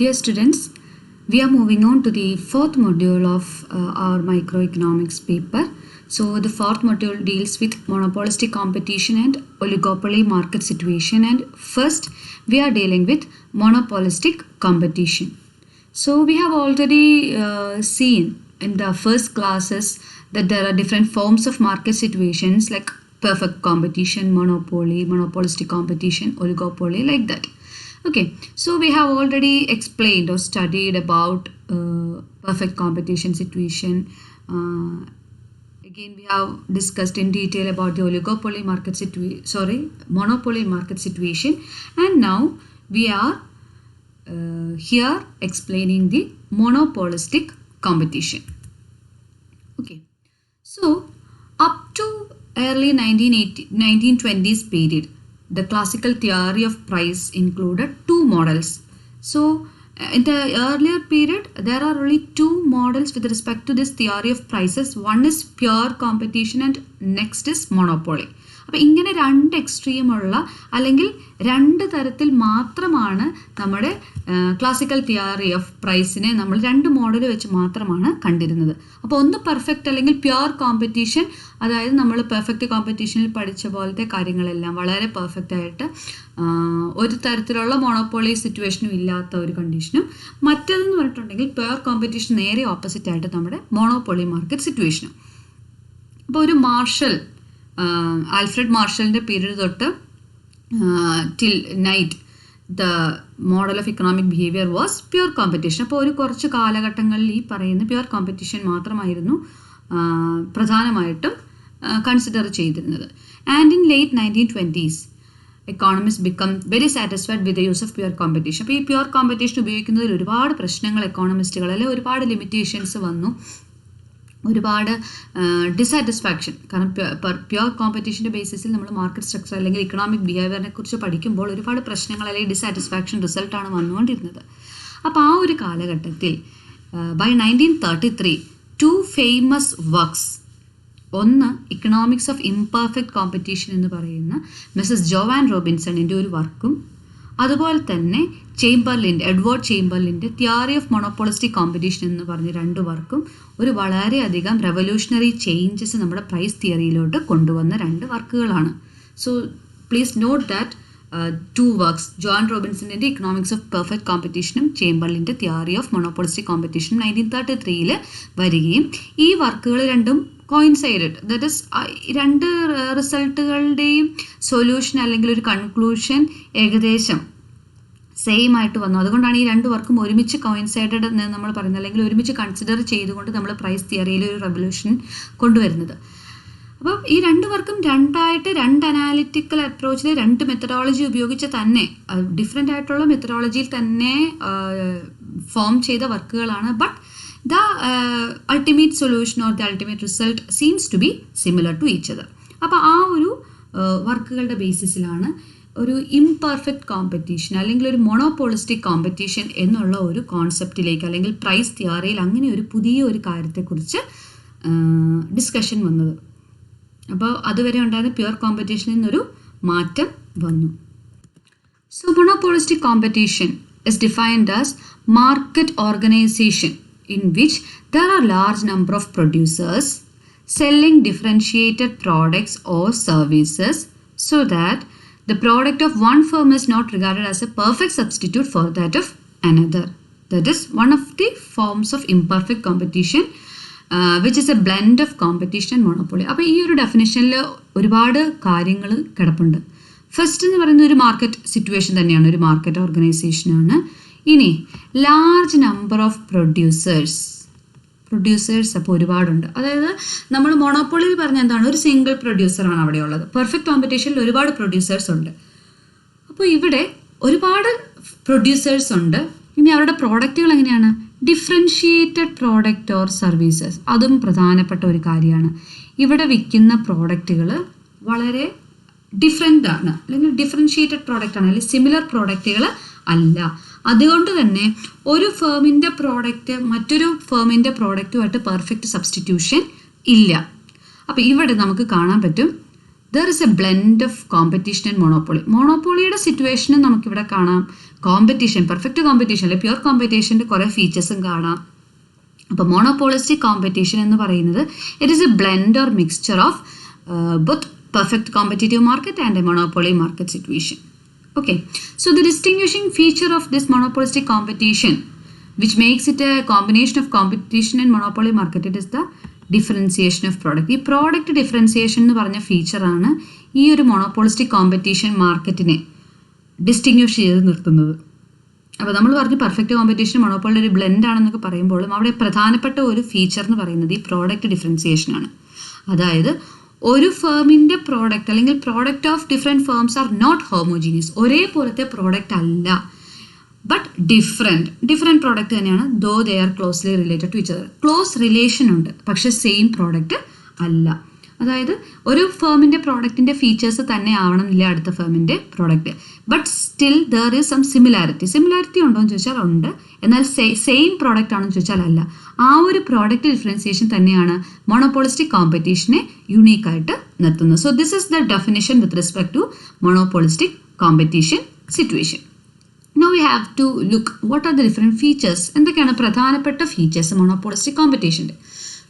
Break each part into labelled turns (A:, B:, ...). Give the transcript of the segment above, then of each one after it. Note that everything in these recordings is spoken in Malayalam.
A: Dear students, we are moving on to the fourth module of our microeconomics paper. So the fourth module deals with monopolistic competition and oligopoly market situation, and first we are dealing with monopolistic competition. So we have already seen in the first classes that there are different forms of market situations like perfect competition, monopoly, monopolistic competition, oligopoly, like that. Okay, so we have already explained or studied about perfect competition situation. Again, we have discussed in detail about the oligopoly market monopoly market situation, and now we are here explaining the monopolistic competition. Okay, so up to early 1920s period, the classical theory of price included two models. So in the earlier period, there are only two models with respect to this theory of prices. One is pure competition and next is monopoly. അപ്പോൾ ഇങ്ങനെ രണ്ട് എക്സ്ട്രീമുള്ള അല്ലെങ്കിൽ രണ്ട് തരത്തിൽ മാത്രമാണ് നമ്മുടെ ക്ലാസിക്കൽ തിയറി ഓഫ് പ്രൈസിനെ നമ്മൾ രണ്ട് മോഡൽ വെച്ച് മാത്രമാണ് കണ്ടിരുന്നത്. അപ്പോൾ ഒന്ന് പെർഫെക്റ്റ് അല്ലെങ്കിൽ പ്യുവർ കോമ്പറ്റീഷൻ, അതായത് നമ്മൾ പെർഫെക്റ്റ് കോമ്പറ്റീഷനിൽ പഠിച്ച പോലത്തെ കാര്യങ്ങളെല്ലാം വളരെ പെർഫെക്റ്റ് ആയിട്ട് ഒരു തരത്തിലുള്ള മോണോപോളി സിറ്റുവേഷനും ഇല്ലാത്ത ഒരു കണ്ടീഷനും, മറ്റേതെന്ന് പറഞ്ഞിട്ടുണ്ടെങ്കിൽ പ്യുവർ കോമ്പറ്റീഷൻ നേരെ ഓപ്പോസിറ്റ് ആയിട്ട് നമ്മുടെ മോണോപോളി മാർക്കറ്റ് സിറ്റുവേഷനും. അപ്പോൾ ഒരു ആൽഫ്രഡ് മാർഷലിൻ്റെ പീരീഡ് തൊട്ട് till night the model of economic behaviour was pure competition. അപ്പോൾ ഒരു കുറച്ച് കാലഘട്ടങ്ങളിൽ ഈ പറയുന്ന പ്യുവർ കോമ്പറ്റീഷൻ മാത്രമായിരുന്നു പ്രധാനമായിട്ടും കൺസിഡർ ചെയ്തിരുന്നത്. And in late 1920s economists become very satisfied with the use of pure competition. അപ്പോൾ ഈ പ്യുവർ കോമ്പറ്റീഷൻ ഉപയോഗിക്കുന്നതിൽ ഒരുപാട് പ്രശ്നങ്ങൾ എക്കോണമിസ്റ്റുകൾ അല്ലെങ്കിൽ ഒരുപാട് ലിമിറ്റേഷൻസ് വന്നു, ഒരുപാട് ഡിസാറ്റിസ്ഫാക്ഷൻ. കാരണം പ്യുവർ കോമ്പറ്റീഷൻ്റെ ബേസിസിൽ നമ്മൾ മാർക്കറ്റ് സ്ട്രക്ചർ അല്ലെങ്കിൽ ഇക്കണോമിക് ബിഹേവിയറിനെ കുറിച്ച് പഠിക്കുമ്പോൾ ഒരുപാട് പ്രശ്നങ്ങൾ അല്ലെങ്കിൽ ഡിസാറ്റിസ്ഫാക്ഷൻ റിസൾട്ടാണ് വന്നുകൊണ്ടിരുന്നത്. അപ്പോൾ ആ ഒരു കാലഘട്ടത്തിൽ ബൈ 1933 ടു ഫേമസ് വർക്ക്സ്, ഒന്ന് ഇക്കണോമിക്സ് ഓഫ് ഇംപെർഫെക്റ്റ് കോമ്പറ്റീഷൻ എന്ന് പറയുന്ന മിസ്സസ് ജോവാൻ റോബിൻസണിൻ്റെ ഒരു വർക്കും, അതുപോലെ തന്നെ എഡ്വേർഡ് ചേംബർലിൻ്റെ തിയറി ഓഫ് മോണോപോളിസ്റ്റിക് കോമ്പറ്റീഷൻ എന്ന് പറഞ്ഞ രണ്ട് വർക്കും ഒരു വളരെയധികം റെവല്യൂഷണറി ചേഞ്ചസ് നമ്മുടെ പ്രൈസ് തിയറിയിലോട്ട് കൊണ്ടുവന്ന രണ്ട് വർക്കുകളാണ്. So please note that two works, John റോബിൻസണിൻ്റെ ഇക്കണോമിക്സ് ഓഫ് പെർഫെക്റ്റ് കോമ്പറ്റീഷനും ചേംബർലിൻ്റെ തിയറി ഓഫ് മോണോപോളിസ്റ്റിക് കോമ്പറ്റീഷനും 1933 വരികയും ഈ വർക്കുകൾ രണ്ടും കോയിൻസൈഡഡ്, ദാറ്റ് ഇസ് രണ്ട് റിസൾട്ടുകളുടെയും സൊല്യൂഷൻ അല്ലെങ്കിൽ ഒരു കൺക്ലൂഷൻ ഏകദേശം സെയിം ആയിട്ട് വന്നു. അതുകൊണ്ടാണ് ഈ രണ്ട് വർക്കും ഒരുമിച്ച് കോയിൻസൈഡഡ് എന്ന് നമ്മൾ പറയുന്നത്, അല്ലെങ്കിൽ ഒരുമിച്ച് കൺസിഡർ ചെയ്തുകൊണ്ട് നമ്മൾ പ്രൈസ് തിയറിയിൽ ഒരു റെവല്യൂഷൻ കൊണ്ടുവരുന്നത്. അപ്പം ഈ രണ്ട് വർക്കും രണ്ട് അനാലിറ്റിക്കൽ അപ്രോച്ചിൽ രണ്ട് മെത്തഡോളജി ഉപയോഗിച്ച് തന്നെ ഡിഫറെൻ്റ് ആയിട്ടുള്ള മെത്തഡോളജിയിൽ തന്നെ ഫോം ചെയ്ത വർക്കുകളാണ്. But the ultimate solution or the ultimate result seems to be similar to each other. അപ്പോൾ ആ ഒരു വർക്കുകളുടെ ബേസിസിലാണ് ഒരു ഇംപെർഫെക്റ്റ് കോമ്പറ്റീഷൻ അല്ലെങ്കിൽ ഒരു മോണോപോളിസ്റ്റിക് കോമ്പറ്റീഷൻ എന്നുള്ള ഒരു കോൺസെപ്റ്റിലേക്ക് അല്ലെങ്കിൽ പ്രൈസ് തിയറിയിൽ അങ്ങനെ ഒരു പുതിയ ഒരു കാര്യത്തെക്കുറിച്ച് ഡിസ്കഷൻ വന്നത്. അപ്പോൾ അതുവരെ ഉണ്ടായിരുന്ന പ്യുവർ കോമ്പറ്റീഷനിൽ നിന്നൊരു മാറ്റം വന്നു. So monopolistic competition is defined as market organization in which there are large number of producers selling differentiated products or services so that the product of one firm is not regarded as a perfect substitute for that of another. That is one of the forms of imperfect competition, which is a blend of competition and monopoly. അപ്പോൾ ഈ ഒരു ഡെഫിനിഷനിൽ ഒരുപാട് കാര്യങ്ങൾ കിടപ്പുണ്ട്. ഫസ്റ്റ് എന്ന് പറയുന്നത് ഒരു മാർക്കറ്റ് സിറ്റുവേഷൻ തന്നെയാണ്, ഒരു മാർക്കറ്റ് ഓർഗനൈസേഷനാണ്. ഇനി ലാർജ് നമ്പർ ഓഫ് പ്രൊഡ്യൂസേഴ്സ് അപ്പോൾ ഒരുപാടുണ്ട്. അതായത് നമ്മൾ മോണോപോളിയിൽ പറഞ്ഞ എന്താണ്, ഒരു സിംഗിൾ പ്രൊഡ്യൂസറാണ് അവിടെ ഉള്ളത്. പെർഫെക്റ്റ് കോമ്പറ്റീഷനിൽ ഒരുപാട് പ്രൊഡ്യൂസേഴ്സ് ഉണ്ട്. അപ്പോൾ ഇവിടെ ഒരുപാട് പ്രൊഡ്യൂസേഴ്സ് ഉണ്ട്. ഇനി അവരുടെ പ്രോഡക്റ്റുകൾ എങ്ങനെയാണ്, ഡിഫറൻഷിയേറ്റഡ് പ്രോഡക്റ്റ് ഓർ സർവീസസ്, അതും പ്രധാനപ്പെട്ട ഒരു കാര്യമാണ്. ഇവിടെ വിൽക്കുന്ന പ്രോഡക്റ്റുകൾ വളരെ ഡിഫറെൻ്റ് ആണ്, അല്ലെങ്കിൽ ഡിഫറൻഷിയേറ്റഡ് പ്രോഡക്റ്റ് ആണ്, അല്ലെങ്കിൽ സിമിലർ പ്രോഡക്റ്റുകൾ അല്ല. അതുകൊണ്ട് തന്നെ ഒരു ഫേമിൻ്റെ പ്രോഡക്റ്റ് മറ്റൊരു ഫേമിൻ്റെ പ്രോഡക്റ്റുമായിട്ട് പെർഫെക്റ്റ് സബ്സ്റ്റിറ്റ്യൂഷൻ ഇല്ല. അപ്പോൾ ഇവിടെ നമുക്ക് കാണാൻ പറ്റും there is a blend of competition and monopoly. മോണോപ്പൊളിയുടെ സിറ്റുവേഷനും നമുക്കിവിടെ കാണാം. കോമ്പറ്റീഷൻ, പെർഫെക്റ്റ് കോമ്പറ്റീഷൻ അല്ലെ പ്യുവർ കോമ്പറ്റീഷൻ്റെ കുറേ ഫീച്ചേഴ്സും കാണാം. അപ്പോൾ മോണോപോളിസ്റ്റിക് കോമ്പറ്റീഷൻ എന്ന് പറയുന്നത് it is a blend or mixture of both perfect competitive market and a monopoly market situation. Okay, so the distinguishing feature of this monopolistic competition, which makes it a combination of competition and monopoly market, it is the differentiation of product. ഈ പ്രോഡക്റ്റ് ഡിഫറൻസിയേഷൻ എന്ന് പറഞ്ഞ ഫീച്ചറാണ് ഈ ഒരു മോണോപോളിസ്റ്റിക് കോമ്പറ്റീഷൻ മാർക്കറ്റിനെ ഡിസ്റ്റിങ്വിഷ് ചെയ്ത് നിർത്തുന്നത്. അപ്പോൾ നമ്മൾ പറഞ്ഞു പെർഫെക്റ്റ് കോമ്പറ്റീഷൻ മോണോപോളി ഒരു ബ്ലെൻഡ് ആണെന്നൊക്കെ പറയുമ്പോഴും അവിടെ പ്രധാനപ്പെട്ട ഒരു ഫീച്ചർ എന്ന് പറയുന്നത് ഈ പ്രോഡക്റ്റ് ഡിഫറൻസിയേഷനാണ്. അതായത് ഒരു ഫേമിൻ്റെ പ്രോഡക്റ്റ് അല്ലെങ്കിൽ product of different firms are not homogeneous, ഒരേപോലത്തെ പ്രോഡക്റ്റ് അല്ല, ബട്ട് ഡിഫറെൻറ്റ് പ്രോഡക്റ്റ് തന്നെയാണ്, though they are closely related to each other. Close relation ഉണ്ട്, പക്ഷേ സെയിം പ്രോഡക്റ്റ് അല്ല. അതായത് ഒരു ഫേമിൻ്റെ പ്രോഡക്റ്റിൻ്റെ ഫീച്ചേഴ്സ് തന്നെ ആവണമെന്നില്ല അടുത്ത ഫേമിൻ്റെ product, but still there is some similarity ഉണ്ടോ എന്ന് ചോദിച്ചാൽ ഉണ്ട്, എന്നാൽ സെയിം പ്രോഡക്റ്റ് ആണെന്ന് ചോദിച്ചാൽ അല്ല. ആ ഒരു പ്രോഡക്റ്റ് ഡിഫറൻസിയേഷൻ തന്നെയാണ് മോണോപോളിസ്റ്റിക് കോമ്പറ്റീഷനെ യുണീക്കായിട്ട് നിർത്തുന്നത്. So this is the definition with respect to monopolistic competition situation. Now we have to look what are the different features. എന്തൊക്കെയാണ് പ്രധാനപ്പെട്ട ഫീച്ചേഴ്സ് മോണോപോളിസ്റ്റിക് കോമ്പറ്റീഷൻ്റെ?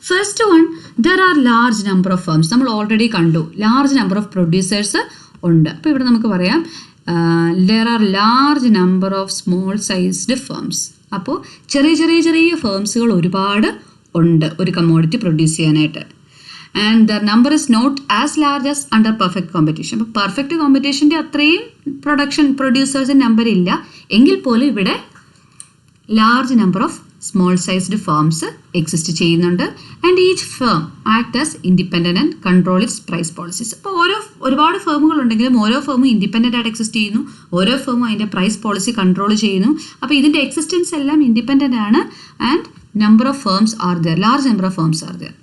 A: First one, there are large number of firms. നമ്മൾ ഓൾറെഡി കണ്ടു ലാർജ് നമ്പർ ഓഫ് പ്രൊഡ്യൂസേഴ്സ് ഉണ്ട്. അപ്പോൾ ഇവിടെ നമുക്ക് പറയാം there are large number of small sized firms. അപ്പോൾ ചെറിയ ഫേംസുകൾ ഒരുപാട് ഉണ്ട് ഒരു കമ്മോഡിറ്റി പ്രൊഡ്യൂസ് ചെയ്യാനായിട്ട്. And the number is not as large as under perfect competition. അപ്പോൾ പെർഫെക്റ്റ് കോമ്പറ്റീഷൻ്റെ അത്രയും പ്രൊഡ്യൂസേഴ്സിൻ്റെ നമ്പർ ഇല്ല, എങ്കിൽ പോലും ഇവിടെ large number of small sized firms exist ചെയ്യുന്നുണ്ട്. And each firm act as independent and control its price policies. അപ്പോൾ ഒരുപാട് ഫേമുകൾ ഉണ്ടെങ്കിലും ഓരോ ഫേമും ഇൻഡിപെൻഡൻ്റ് ആയിട്ട് എക്സിസ്റ്റ് ചെയ്യുന്നു, ഓരോ ഫേമും അതിൻ്റെ പ്രൈസ് പോളിസി കൺട്രോൾ ചെയ്യുന്നു. അപ്പോൾ ഇതിൻ്റെ എക്സിസ്റ്റൻസ് എല്ലാം ഇൻഡിപെൻഡൻ്റ് ആണ്. And number of firms are there, large number of firms are there.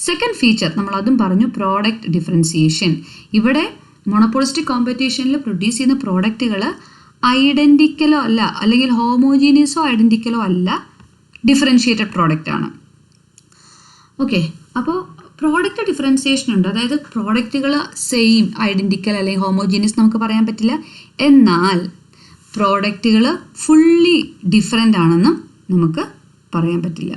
A: Second feature നമ്മൾ അതും പറഞ്ഞു, പ്രോഡക്റ്റ് ഡിഫറൻസിയേഷൻ. ഇവിടെ മോണോപോളിസ്റ്റിക് കോമ്പറ്റീഷനിൽ പ്രൊഡ്യൂസ് ചെയ്യുന്ന പ്രോഡക്റ്റുകൾ ഐഡൻറ്റിക്കലോ അല്ല, അല്ലെങ്കിൽ ഹോമോജീനിയസോ ഐഡൻറ്റിക്കലോ അല്ല, ഡിഫറൻഷിയേറ്റഡ് പ്രോഡക്റ്റ് ആണ്. ഓക്കെ, അപ്പോൾ പ്രോഡക്റ്റ് ഡിഫറൻസിയേഷൻ ഉണ്ട്. അതായത് പ്രോഡക്റ്റുകൾ സെയിം ഐഡൻറ്റിക്കൽ അല്ലെങ്കിൽ ഹോമോജീനിയസ് നമുക്ക് പറയാൻ പറ്റില്ല, എന്നാൽ പ്രോഡക്റ്റുകൾ ഫുള്ളി ഡിഫറെൻ്റ് ആണെന്നും നമുക്ക് പറയാൻ പറ്റില്ല.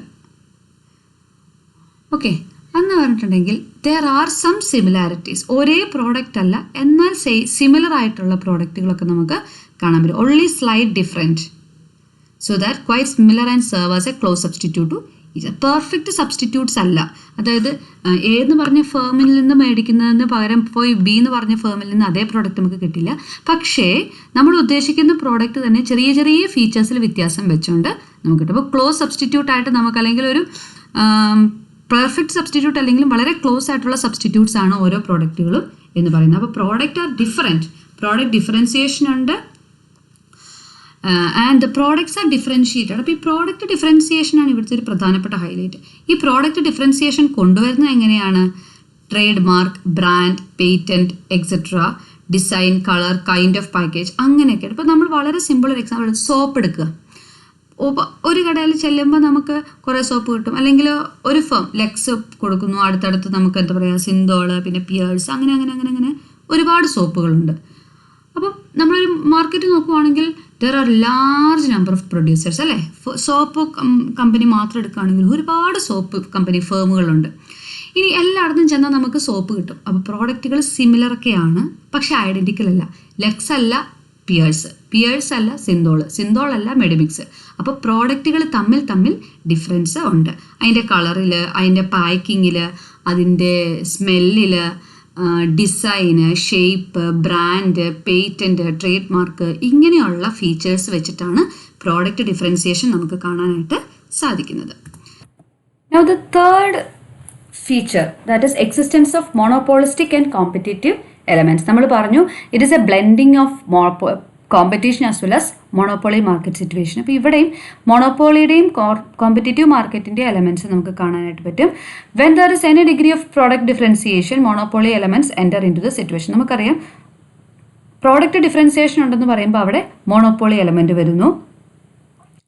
A: ഓക്കെ, എന്ന് പറഞ്ഞിട്ടുണ്ടെങ്കിൽ ദർ ആർ സം സിമിലാരിറ്റീസ്. ഒരേ പ്രോഡക്റ്റ് അല്ല, എന്നാൽ സിമിലർ ആയിട്ടുള്ള പ്രോഡക്റ്റുകളൊക്കെ നമുക്ക് കാണാൻ പറ്റും. Only slight different, so that quite similar and serve as a close substitute to each. Perfect substitutes അല്ല. അതായത് എന്ന് പറഞ്ഞ ഫേമിൽ നിന്ന് മേടിക്കുന്നതിന് പകരം പോയി ബി എന്ന് പറഞ്ഞ ഫേമിൽ നിന്ന് അതേ പ്രോഡക്റ്റ് നമുക്ക് കിട്ടില്ല. പക്ഷേ നമ്മൾ ഉദ്ദേശിക്കുന്ന പ്രോഡക്റ്റ് തന്നെ ചെറിയ ഫീച്ചേഴ്സിൽ വ്യത്യാസം വെച്ചുകൊണ്ട് നമുക്ക് കിട്ടും. അപ്പോൾ ക്ലോസ് സബ്സ്റ്റിറ്റ്യൂട്ട് ആയിട്ട് നമുക്ക്, അല്ലെങ്കിൽ ഒരു പെർഫെക്റ്റ് സബ്സ്റ്റിറ്റ്യൂട്ട് അല്ലെങ്കിലും വളരെ ക്ലോസ് ആയിട്ടുള്ള സബ്സ്റ്റിറ്റ്യൂട്ട്സ് ആണ് ഓരോ പ്രോഡക്റ്റുകളും എന്ന് പറയുന്നത്. അപ്പോൾ product are different, product differentiation ഉണ്ട്, and the products are differentiated. അപ്പോൾ ഈ പ്രോഡക്റ്റ് ഡിഫറൻസിയേഷൻ ആണ് ഇവിടുത്തെ ഒരു പ്രധാനപ്പെട്ട ഹൈലൈറ്റ്. ഈ പ്രോഡക്റ്റ് ഡിഫറൻസിയേഷൻ കൊണ്ടുവരുന്നത് എങ്ങനെയാണ്? Trade mark, brand, patent, etcetera, design, colour, kind of package, അങ്ങനെയൊക്കെയാണ്. ഇപ്പോൾ നമ്മൾ വളരെ സിമ്പിൾ ഒരു എക്സാമ്പിൾ, സോപ്പ് എടുക്കുക. ഒരു കടയിൽ ചെല്ലുമ്പോൾ നമുക്ക് കുറേ സോപ്പ് കിട്ടും, അല്ലെങ്കിൽ ഒരു ഫേം ലെക്സ് കൊടുക്കുന്നു, അടുത്തടുത്ത് നമുക്ക് എന്താ പറയുക സിന്തോൾ, പിന്നെ പിയേഴ്സ്, അങ്ങനെ ഒരുപാട് സോപ്പുകളുണ്ട്. അപ്പം നമ്മളൊരു മാർക്കറ്റ് നോക്കുവാണെങ്കിൽ there are large number of producers അല്ലേ. സോപ്പ് കമ്പനി മാത്രം എടുക്കുകയാണെങ്കിൽ ഒരുപാട് സോപ്പ് കമ്പനി ഫേമുകളുണ്ട്. ഇനി എല്ലായിടത്തും ചെന്നാൽ നമുക്ക് സോപ്പ് കിട്ടും. അപ്പോൾ പ്രോഡക്റ്റുകൾ സിമിലറൊക്കെയാണ്, പക്ഷേ ഐഡൻറ്റിക്കൽ അല്ല. ലെക്സ് അല്ല പിയേഴ്സ് അല്ല സിന്തോൾ അല്ല മെഡിമിക്സ്. അപ്പോൾ പ്രോഡക്റ്റുകൾ തമ്മിൽ ഡിഫറൻസ് ഉണ്ട്. അതിൻ്റെ കളറിൽ, അതിൻ്റെ പാക്കിങ്ങിൽ, അതിൻ്റെ സ്മെല്ലിൽ, ഡിസൈന്, shape, brand, patent, trade mark, ഇങ്ങനെയുള്ള ഫീച്ചേഴ്സ് വെച്ചിട്ടാണ് പ്രോഡക്റ്റ് ഡിഫറൻസിയേഷൻ നമുക്ക് കാണാനായിട്ട് സാധിക്കുന്നത്. Now the third feature, that is existence of monopolistic and competitive elements. നമ്മൾ പറഞ്ഞു it is a blending of competition as well as monopoly market situation. അപ്പോൾ ഇവിടെയും മോണോപ്പൊളിയുടെയും കോമ്പറ്റേറ്റീവ് മാർക്കറ്റിൻ്റെ എലമെൻറ്റ്സ് നമുക്ക് കാണാനായിട്ട് പറ്റും. When there is any degree of product differentiation monopoly elements enter in to the situation. നമുക്കറിയാം പ്രോഡക്റ്റ് ഡിഫറൻസിയേഷൻ ഉണ്ടെന്ന് പറയുമ്പോൾ അവിടെ മോണോപ്പൊളി എലമെൻറ്റ് വരുന്നു.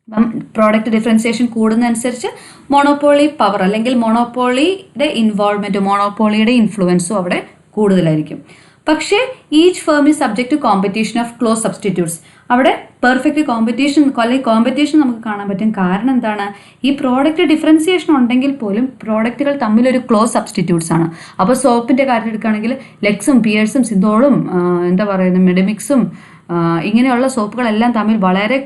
A: അപ്പം പ്രോഡക്റ്റ് ഡിഫറൻസിയേഷൻ കൂടുന്നതനുസരിച്ച് മോണോപ്പൊളി പവർ അല്ലെങ്കിൽ മോണോപ്പൊളിയുടെ ഇൻവോൾവ്മെൻറ്റ്, മോണോപ്പൊളിയുടെ ഇൻഫ്ലുവൻസും അവിടെ കൂടുതലായിരിക്കും. പക്ഷേ each firm is subject to competition of close substitutes. അവിടെ പെർഫെക്റ്റ് കോമ്പറ്റീഷൻ അല്ലെങ്കിൽ കോമ്പറ്റീഷൻ നമുക്ക് കാണാൻ പറ്റും. കാരണം എന്താണ്? ഈ പ്രോഡക്റ്റ് ഡിഫറൻസിയേഷൻ ഉണ്ടെങ്കിൽ പോലും പ്രോഡക്റ്റുകൾ തമ്മിലൊരു ക്ലോസ് സബ്സ്റ്റിറ്റ്യൂട്ട്സ് ആണ്. അപ്പോൾ സോപ്പിൻ്റെ കാര്യം എടുക്കുകയാണെങ്കിൽ ലെക്സും പിയേഴ്സും സിന്തോളും എന്താ പറയുന്നത് മെഡിമിക്സും ഇങ്ങനെയുള്ള സോപ്പുകളെല്ലാം തമ്മിൽ വളരെ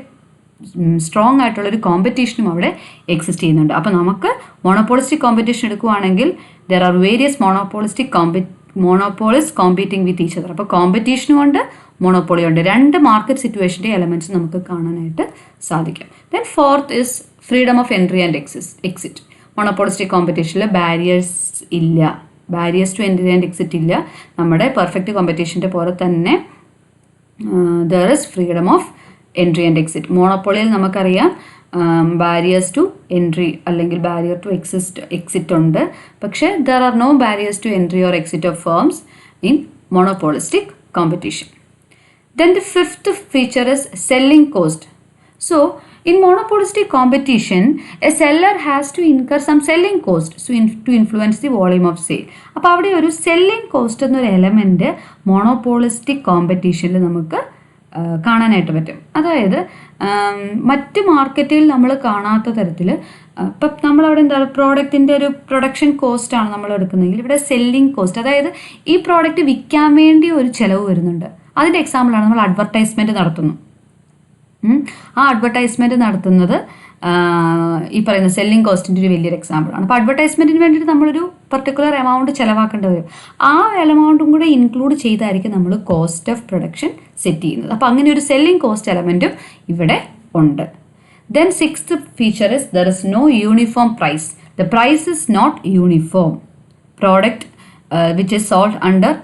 A: സ്ട്രോങ് ആയിട്ടുള്ളൊരു കോമ്പറ്റീഷനും അവിടെ എക്സിസ്റ്റ് ചെയ്യുന്നുണ്ട്. അപ്പോൾ നമുക്ക് മോണോപോളിസ്റ്റിക് കോമ്പറ്റീഷൻ എടുക്കുകയാണെങ്കിൽ there are various monopolies competing with each other. അപ്പോൾ കോമ്പറ്റീഷനും ഉണ്ട്, മോണോപോളി ഉണ്ട്. രണ്ട് മാർക്കറ്റ് സിറ്റുവേഷൻ്റെ എലമെൻറ്റ്സ് നമുക്ക് കാണാനായിട്ട് സാധിക്കും. Then fourth is freedom of entry and exit. Monopolistic കോമ്പറ്റീഷനിൽ barriers to entry and exit ഇല്ല. നമ്മുടെ പെർഫെക്റ്റ് കോമ്പറ്റീഷൻ്റെ പോലെ തന്നെ there is freedom of entry and exit. മോണോപോളിയിൽ നമുക്കറിയാം ബാരിയേഴ്സ് ടു എൻട്രി അല്ലെങ്കിൽ ബാരിയർ ടു എക്സിറ്റ് ഉണ്ട്. പക്ഷേ there are no barriers to entry or exit of firms in monopolistic competition. Then the fifth feature is selling cost. So in monopolistic competition, a seller has to incur some selling cost to influence the volume of sale. അപ്പോൾ അവിടെ ഒരു സെല്ലിംഗ് കോസ്റ്റ് എന്നൊരു എലമെൻറ്റ് മോണോപോളിസ്റ്റിക് കോമ്പറ്റീഷനിൽ നമുക്ക് കാണാനായിട്ട് പറ്റും. അതായത് മറ്റ് മാർക്കറ്റിൽ നമ്മൾ കാണാത്ത തരത്തിൽ ഇപ്പം നമ്മളവിടെ എന്താണ് പ്രോഡക്റ്റിൻ്റെ ഒരു പ്രൊഡക്ഷൻ കോസ്റ്റാണ് നമ്മൾ എടുക്കുന്നതെങ്കിൽ ഇവിടെ സെല്ലിംഗ് കോസ്റ്റ്, അതായത് ഈ പ്രോഡക്റ്റ് വിൽക്കാൻ വേണ്ടി ഒരു ചിലവ് വരുന്നുണ്ട്. അതിൻ്റെ എക്സാമ്പിളാണ് നമ്മൾ അഡ്വർടൈസ്മെൻറ്റ് നടത്തുന്നു. ആ അഡ്വർടൈസ്മെൻറ്റ് നടത്തുന്നത് ഈ പറയുന്ന സെല്ലിംഗ് കോസ്റ്റിൻ്റെ ഒരു വലിയൊരു എക്സാമ്പിളാണ്. അപ്പോൾ അഡ്വർടൈസ്മെൻറ്റിന് വേണ്ടിയിട്ട് നമ്മളൊരു പർട്ടിക്കുലർ എമൗണ്ട് ചിലവാക്കേണ്ടി വരും. ആ എമൗണ്ടും കൂടെ ഇൻക്ലൂഡ് ചെയ്തായിരിക്കും നമ്മൾ കോസ്റ്റ് ഓഫ് പ്രൊഡക്ഷൻ സെറ്റ് ചെയ്യുന്നത്. അപ്പോൾ അങ്ങനെ ഒരു സെല്ലിംഗ് കോസ്റ്റ് എലമെൻറ്റും ഇവിടെ ഉണ്ട്. Then sixth feature is there is no uniform price. The price is not uniform. Product which is sold under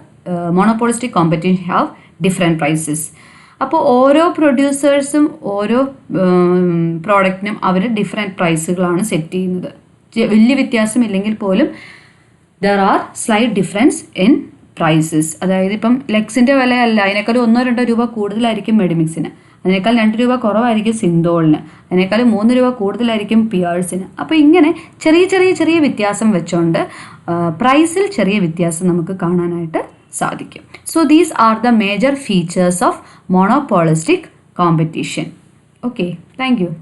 A: monopolistic competition have different prices. അപ്പോൾ ഓരോ പ്രൊഡ്യൂസേഴ്സും ഓരോ പ്രോഡക്റ്റിനും അവർ ഡിഫറെൻറ്റ് പ്രൈസുകളാണ് സെറ്റ് ചെയ്യുന്നത്. വലിയ വ്യത്യാസമില്ലെങ്കിൽ പോലും there are slight difference in prices. അതായത് ഇപ്പം ലെക്സിൻ്റെ വില അല്ല, അതിനേക്കാൾ 1-2 രൂപ കൂടുതലായിരിക്കും മെഡിമിക്സിന്, അതിനേക്കാൾ 2 രൂപ കുറവായിരിക്കും സിന്തോളിന്, അതിനേക്കാൾ 3 രൂപ കൂടുതലായിരിക്കും പിയേഴ്സിന്. അപ്പോൾ ഇങ്ങനെ ചെറിയ വ്യത്യാസം വെച്ചുകൊണ്ട് പ്രൈസിൽ ചെറിയ വ്യത്യാസം നമുക്ക് കാണാനായിട്ട് സാധിക്കും. So these are the major features of monopolistic competition. Okay, thank you.